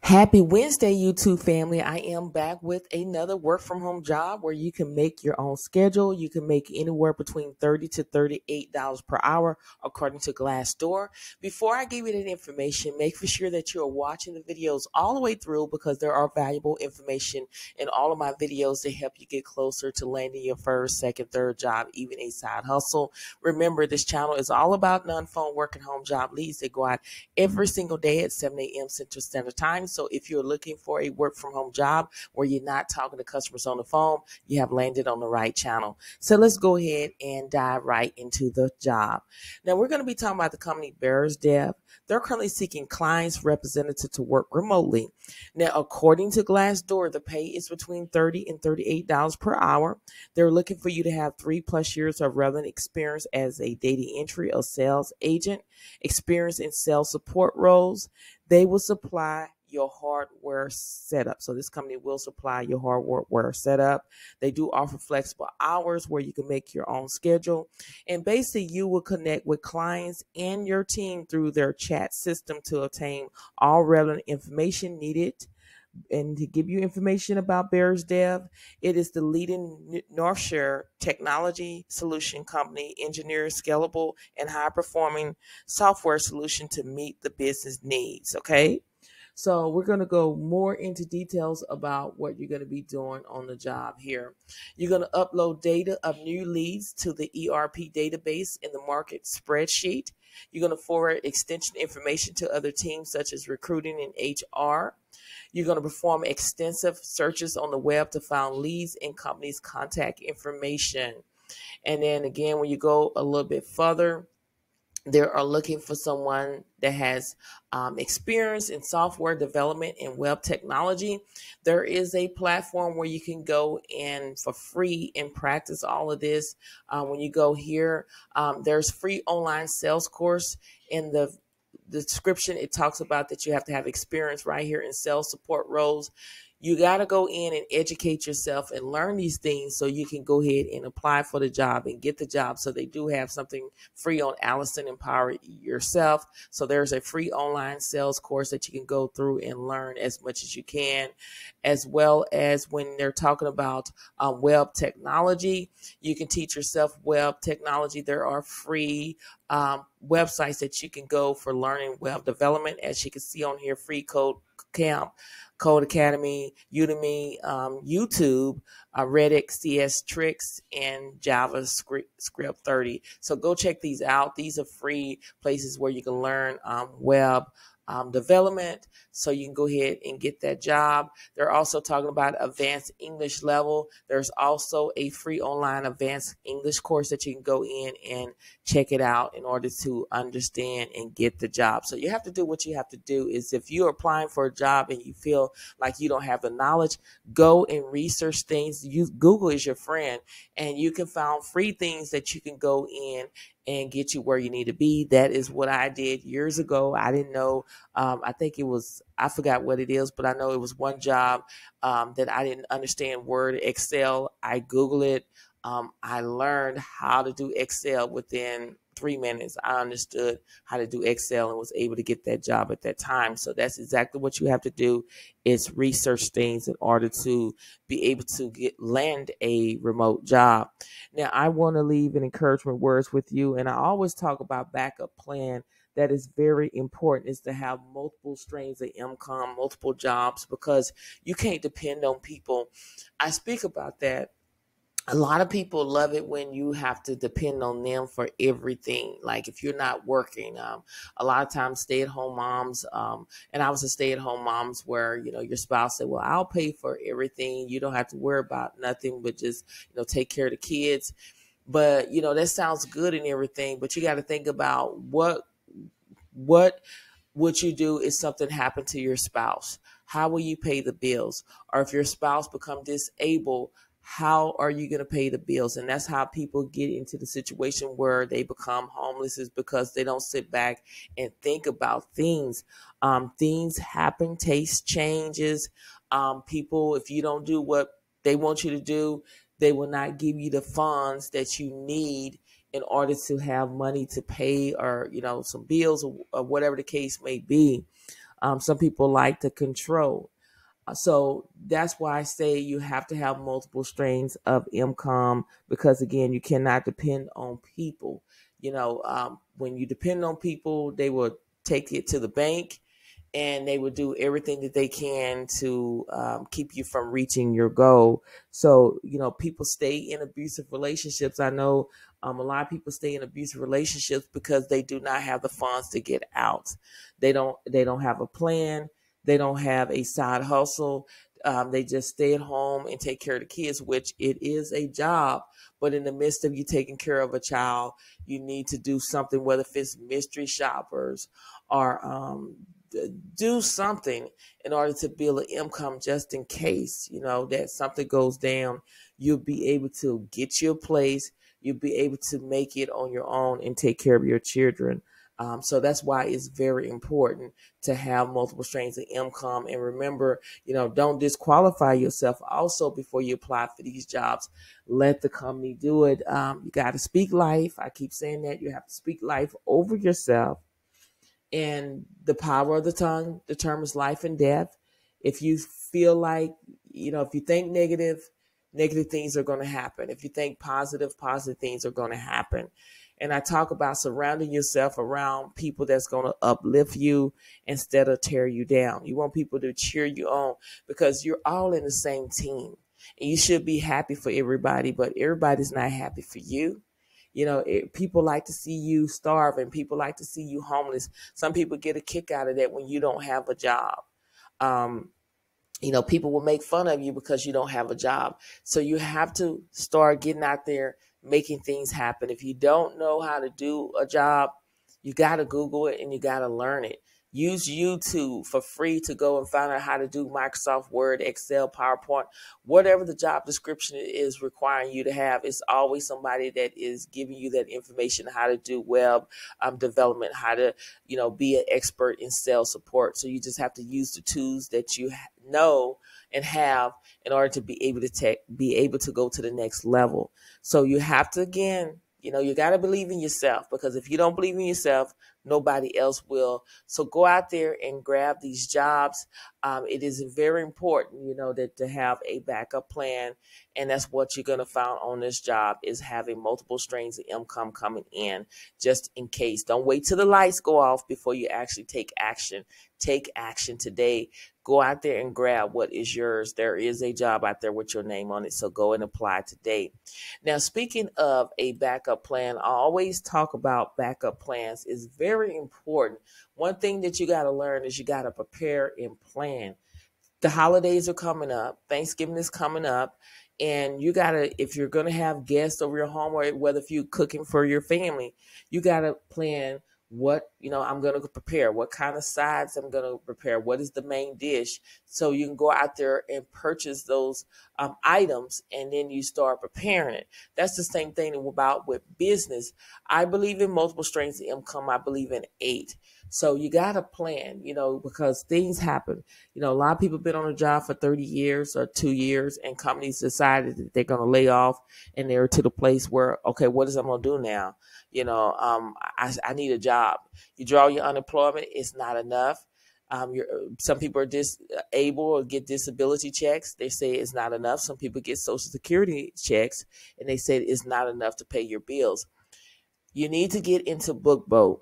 Happy Wednesday, YouTube family. I am back with another work from home job where you can make your own schedule. You can make anywhere between $30 to $38 per hour, according to Glassdoor. Before I give you that information, make for sure that you're watching the videos all the way through because there are valuable information in all of my videos to help you get closer to landing your first, second, third job, even a side hustle. Remember, this channel is all about non-phone work and home job leads that go out every single day at 7 a.m. Central Standard Time. So if you're looking for a work from home job where you're not talking to customers on the phone, you have landed on the right channel. So let's go ahead and dive right into the job. Now we're going to be talking about the company Bears Dev. They're currently seeking clients representative to work remotely. Now, according to Glassdoor, the pay is between $30 and $38 per hour. They're looking for you to have 3+ years of relevant experience as a data entry or sales agent, experience in sales support roles. They will supply your hardware setup. So this company will supply your hardware setup. They do offer flexible hours where you can make your own schedule. And basically you will connect with clients and your team through their chat system to obtain all relevant information needed. And to give you information about Bears Dev, it is the leading North Shore technology solution company, engineers scalable and high performing software solution to meet the business needs. Okay. So we're going to go more into details about what you're going to be doing on the job here. You're going to upload data of new leads to the ERP database in the Marketing SpreadSheet. You're going to forward extension information to other teams such as recruiting and HR. You're going to perform extensive searches on the web to find leads and companies' contact information. And then again, when you go a little bit further, they are looking for someone that has experience in software development and web technology. There is a platform where you can go in for free and practice all of this. When you go here, there's free online sales course. In the description, it talks about that you have to have experience right here in sales support roles. You got to go in and educate yourself and learn these things so you can go ahead and apply for the job and get the job. So they do have something free on Allison Empower Yourself. So there's a free online sales course that you can go through and learn as much as you can, as well as when they're talking about web technology, you can teach yourself web technology. There are free websites that you can go for learning web development. As you can see on here, Free Code Camp, Code Academy, Udemy, YouTube, Reddit, CS Tricks, and JavaScript 30. So go check these out. These are free places where you can learn web development, so you can go ahead and get that job. They're also talking about advanced English level. There's also a free online advanced English course that you can go in and check it out in order to understand and get the job. So you have to do what you have to do is if you're applying for a job and you feel like you don't have the knowledge, go and research things. Google is your friend, and you can find free things that you can go in and get you where you need to be. That is what I did years ago. I didn't know. I think it was, I forgot what it is, but I know it was one job that I didn't understand Word, Excel. I Googled it. I learned how to do Excel within 3 minutes. I understood how to do Excel and was able to get that job at that time. So that's exactly what you have to do is research things in order to be able to land a remote job. Now, I want to leave an encouragement words with you. And I always talk about backup plan. That is very important, is to have multiple streams of income, multiple jobs, because you can't depend on people. I speak about that. A lot of people love it when you have to depend on them for everything. Like if you're not working, a lot of times stay-at-home moms, and I was a stay-at-home moms where, your spouse said, well, I'll pay for everything. You don't have to worry about nothing, but just, take care of the kids. But, that sounds good and everything, but you got to think about what would you do if something happened to your spouse? How will you pay the bills? Or if your spouse become disabled, how are you going to pay the bills? And that's how people get into the situation where they become homeless, is because they don't sit back and think about things. Things happen, taste changes. People, if you don't do what they want you to do, they will not give you the funds that you need in order to have money to pay, or, some bills, or whatever the case may be. Some people like to control. So that's why I say you have to have multiple streams of income, because again, you cannot depend on people. When you depend on people, they will take it to the bank and they will do everything that they can to keep you from reaching your goal. So, people stay in abusive relationships. I know a lot of people stay in abusive relationships because they do not have the funds to get out. They don't have a plan. They don't have a side hustle. They just stay at home and take care of the kids, which it is a job. But in the midst of you taking care of a child, you need to do something, whether if it's mystery shoppers or do something in order to build an income, just in case, that something goes down. You'll be able to get you a place. You'll be able to make it on your own and take care of your children. So that's why it's very important to have multiple streams of income. And remember, don't disqualify yourself also before you apply for these jobs. Let the company do it. You got to speak life. I keep saying that. You have to speak life over yourself. And the power of the tongue determines life and death. If you feel like, if you think negative, negative things are going to happen. If you think positive, positive things are going to happen. And I talk about surrounding yourself around people that's going to uplift you instead of tear you down. You want people to cheer you on, because you're all in the same team. And you should be happy for everybody, but everybody's not happy for you. People like to see you starving. People like to see you homeless. Some people get a kick out of that when you don't have a job. People will make fun of you because you don't have a job. So you have to start getting out there, making things happen. If you don't know how to do a job, you got to Google it and you got to learn it. Use YouTube for free to go and find out how to do Microsoft Word, Excel, PowerPoint, whatever the job description is requiring you to have. It's always somebody that is giving you that information, how to do web development, how to, be an expert in sales support. So you just have to use the tools that you know and have in order to be able to go to the next level. So you have to, again, you got to believe in yourself, because if you don't believe in yourself, nobody else will. So go out there and grab these jobs. It is very important, that to have a backup plan. And that's what you're going to find on this job, is having multiple streams of income coming in just in case. Don't wait till the lights go off before you actually take action. Take action today. Go out there and grab what is yours. There is a job out there with your name on it, so go and apply today. Now, speaking of a backup plan, I always talk about backup plans. It's very important. One thing that you got to learn is you got to prepare and plan. The holidays are coming up. Thanksgiving is coming up. And you got to, if you're going to have guests over your home, or whether if you're cooking for your family, you got to plan what, I'm going to prepare, what kind of sides I'm going to prepare, what is the main dish. So you can go out there and purchase those items, and then you start preparing it. That's the same thing about with business. I believe in multiple streams of income. I believe in 8. So you got to plan, because things happen. A lot of people have been on a job for 30 years or 2 years, and companies decided that they're going to lay off, and they're to the place where, okay, what is I'm going to do now? I need a job. You draw your unemployment. It's not enough. Some people are able or get disability checks. They say it's not enough. Some people get Social Security checks, and they say it's not enough to pay your bills. You need to get into BookBoat.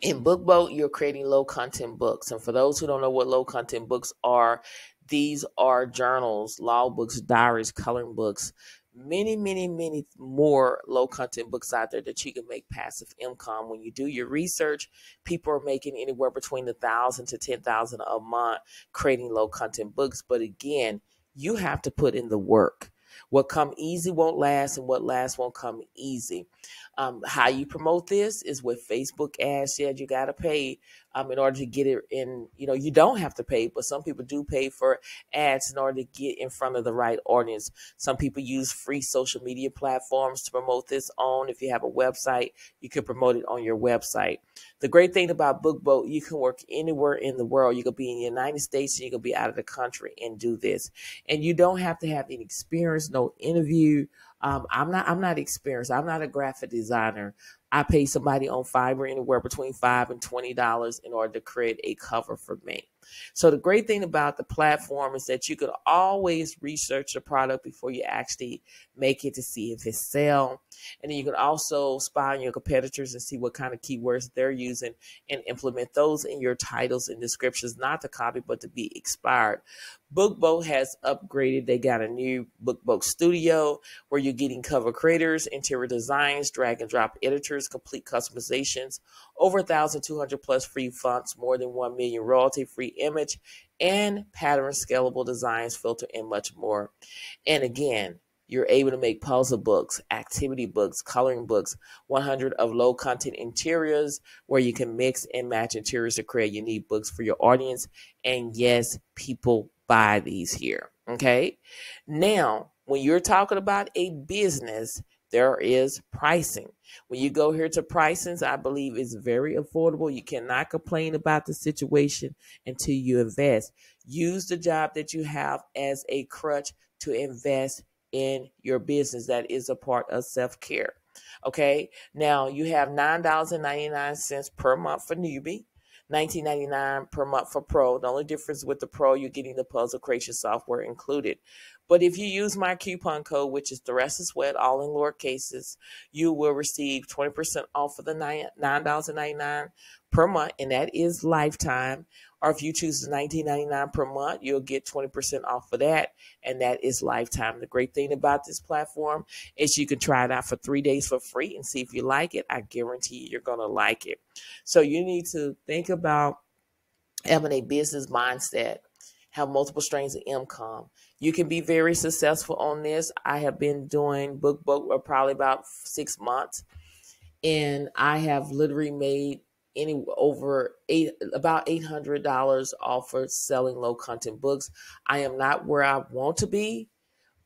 In BookBoat, you're creating low content books. And for those who don't know what low content books are, these are journals, law books, diaries, coloring books, many, many, many more low content books out there that you can make passive income. When you do your research, people are making anywhere between $1,000 to $10,000 a month creating low content books. But again, you have to put in the work. What come easy won't last, and what lasts won't come easy. How you promote this is with Facebook ads. Yeah, you got to pay in order to get it in. You don't have to pay, but some people do pay for ads in order to get in front of the right audience. Some people use free social media platforms to promote this on. If you have a website, you can promote it on your website. The great thing about BookBoat, you can work anywhere in the world. You could be in the United States, and you could be out of the country and do this. And you don't have to have any experience, no interview. I'm not experienced. I'm not a graphic designer. I pay somebody on Fiverr anywhere between $5 and $20 in order to create a cover for me. So the great thing about the platform is that you could always research the product before you actually make it to see if it sells. And then you can also spy on your competitors and see what kind of keywords they're using and implement those in your titles and descriptions, not to copy, but to be expired. BookBoat has upgraded. They got a new BookBoat Studio where you're getting cover creators, interior designs, drag and drop editors, complete customizations, over 1,200 plus free fonts, more than 1 million royalty-free image, and pattern scalable designs, filter, and much more. And again, you're able to make puzzle books, activity books, coloring books, 100 of low content interiors where you can mix and match interiors to create unique books for your audience. And yes, people buy these here. Okay. Now, when you're talking about a business, there is pricing. When you go here to pricings, I believe it's very affordable. You cannot complain about the situation until you invest. Use the job that you have as a crutch to invest in your business. That is a part of self-care. Okay. Now you have $9.99 per month for newbie, $19.99 per month for pro. The only difference with the pro, you're getting the puzzle creation software included. But if you use my coupon code, which is Thressa Sweat, all in lower cases, you will receive 20% off of the $9.99 per month, and that is lifetime. Or if you choose $19.99 per month, you'll get 20% off of that, and that is lifetime. The great thing about this platform is you can try it out for 3 days for free and see if you like it. I guarantee you're going to like it. So you need to think about having a business mindset, have multiple streams of income. You can be very successful on this. I have been doing BookBoat for probably about 6 months, and I have literally made about $800 off for selling low content books. I am not where I want to be,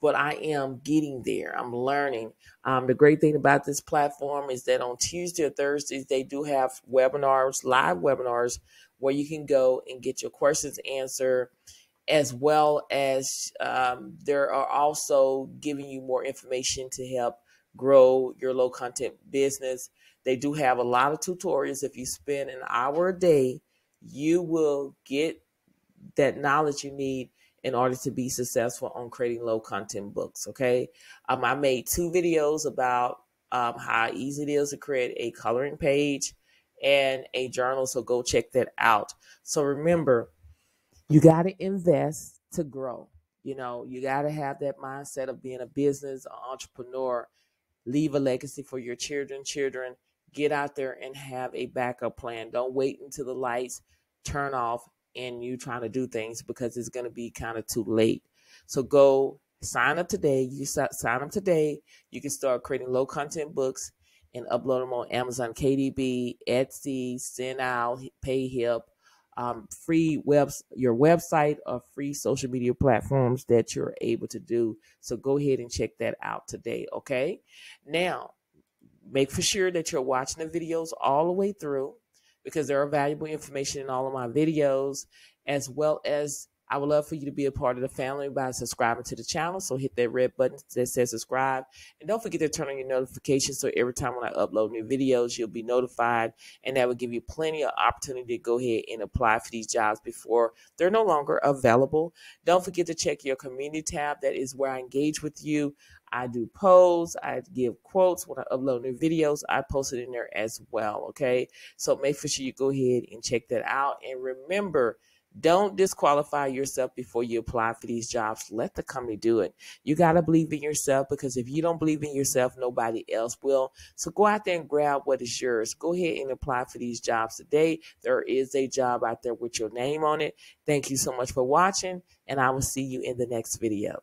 but I am getting there. I'm learning. The great thing about this platform is that on Tuesday or Thursdays, they do have webinars, live webinars, where you can go and get your questions answered, as well as there are also giving you more information to help grow your low content business. They do have a lot of tutorials. If you spend an hour a day, you will get that knowledge you need in order to be successful on creating low content books. Okay. I made 2 videos about how easy it is to create a coloring page and a journal. So go check that out. So remember, you got to invest to grow. You know, you got to have that mindset of being a business, an entrepreneur. Leave a legacy for your children. Get out there and have a backup plan. Don't wait until the lights turn off and you trying to do things, because it's going to be kind of too late. So go sign up today. You sign up today. You can start creating low content books and upload them on Amazon, KDB, Etsy, Send Out, PayHip, your website, or free social media platforms that you're able to do. So go ahead and check that out today. Okay. Now, make for sure that you're watching the videos all the way through, because there are valuable information in all of my videos, as well as I would love for you to be a part of the family by subscribing to the channel. So hit that red button that says subscribe. And don't forget to turn on your notifications, so every time when I upload new videos, you'll be notified. And that will give you plenty of opportunity to go ahead and apply for these jobs before they're no longer available. Don't forget to check your community tab. That is where I engage with you. I do polls. I give quotes when I upload new videos. I post it in there as well. Okay. So make sure you go ahead and check that out. And remember, don't disqualify yourself before you apply for these jobs. Let the company do it. You got to believe in yourself, because if you don't believe in yourself, nobody else will. So go out there and grab what is yours. Go ahead and apply for these jobs today. There is a job out there with your name on it. Thank you so much for watching, and I will see you in the next video.